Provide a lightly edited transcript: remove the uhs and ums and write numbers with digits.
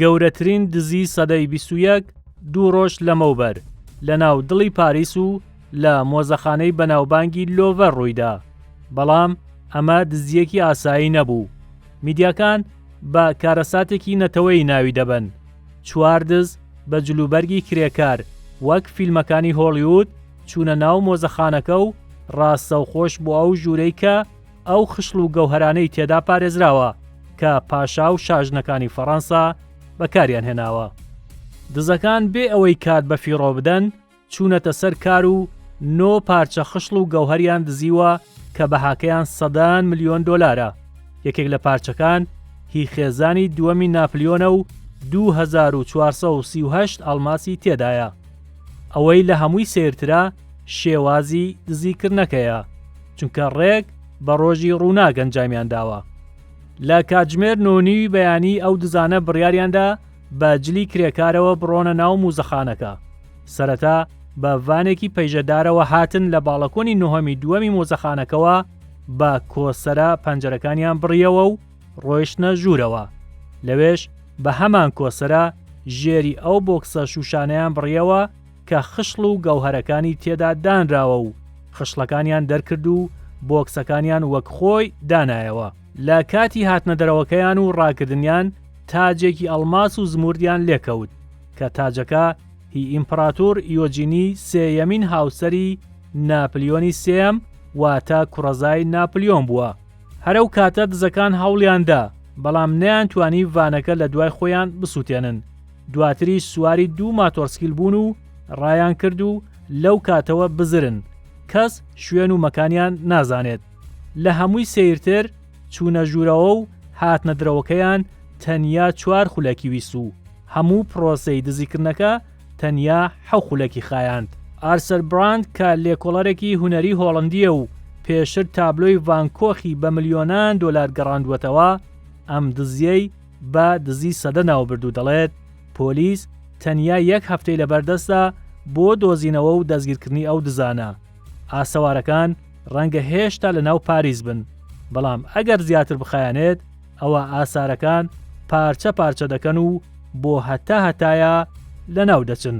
گەورەترین دزی سەدەی 21 دوو ڕۆژ لەمەوبەر لە ناو دڵی پاریس و لە مۆزەخانەی بەناوبانگی لۆڤەر ڕوویدا. بەڵام ئەمە دزیەکی ئاسایی نەبوو. میدیاکان بە کارەساتێکی نەتەوەی ناوی دەبن. 4 دز بە جلوبەرگی کرێکار وەک فیلمەکانی هۆلیوود چوونە ناو مۆزەخانەکە و ڕاستەوخۆش بۆ ئەو ژوورەی کە ئەو خشڵ و گەوهرانەی تێدا پارێزراوە کە پاشا و شاژنەکانی فەڕەنسا بەکاریان هێناوە. دزەکان بێ ئەوەی کات بە فیڕۆ بدەن چوونەتە سەر کار و 9 پارچە خشڵ و گەوهەریان دزیوە کە بەهاکەیان سەدان ملیۆن دۆلارە. یەکێک لە پارچەکان هی خێزانی دووەمی ناپلیۆنە و 2438 ئەڵماسی تێدایە. ئەوەی لە هەمووی سێرترا شێوازی دزیکردنەکەیە چونکە ڕێک بە ڕۆژی ڕوونا گەنجامیان داوە. لە کاتژمێر 9:30 بەیانی ئەو دزانە بڕیاریاندا بە جلی کرێکارەوە بڕۆنە ناو موزەخانەکە. سەرەتا بە ڤانێکی پەیژەدارەوە هاتن لە باڵەکۆنی نۆهەمی دووەمی مۆزەخانەکەەوە بە کۆسەرە پەنجەرەکانیان بڕیەوە و ڕۆیشتنە ژوورەوە. لەوێش بە هەمان کۆسەرە ژێری ئەو بۆکسە شوشانەیان بڕیەوە کە خشڵ و گەوهەرەکانی تێدا دانراوە و خشڵەکانیان دەرکرد و بۆکسەکانیان وەک خۆی دانایەوە. لە کاتی هاتنە دەرەوەکەیان و ڕاکردنیان تاجێکی ئەڵماس و زموردیان لێکەوت کە تاجەکە هی ئیمپراتۆر ئیۆجینی سێیەمین هاوسەری ناپلیۆنی سێم واتە کوڕەزای ناپلیۆن بووە. هەرەو کاتە دزەکان هەوڵیاندا بەڵام نەیانتوانی ڤانەکە لە دوای خۆیان بسووتێنن. دواتری سواری 2 ماتۆرسکیل بوون و ڕایان کرد و لەو کاتەوە بزرن. کەس شوێن و مەکانیان نازانێت. لە هەمووی سیرتر چوونە ژوورەوە و هاتنە درەوەکەیان تەنیا 4 خولەکی ویست و هەموو پرۆسەی دزیکردنەکە تەنیا 7 خولەکی خایاند. ئارسەر براند کە لێکۆڵەرێکی هونەری هۆڵندیە و پێشتر تابلۆی ڤانکۆخی بە ملیۆنان دۆلار گەڕاندووەتەوە ئەم دزیەی بە دزی سەدە ناوبرد و دەڵێت پۆلیس تەنیا 1 هەفتەی لەبەردەستە بۆ دۆزینەوە و دەستگیرکردنی ئەو دزانە. ئاسەوارەکان ڕەنگە هێشتا لە ناو پاریس بن، بەڵام ئەگەر زیاتر بخایەنێت ئەوە ئاسارەکان پارچە پارچە دەکەن و بۆ هەتایە لە ناو دەچن.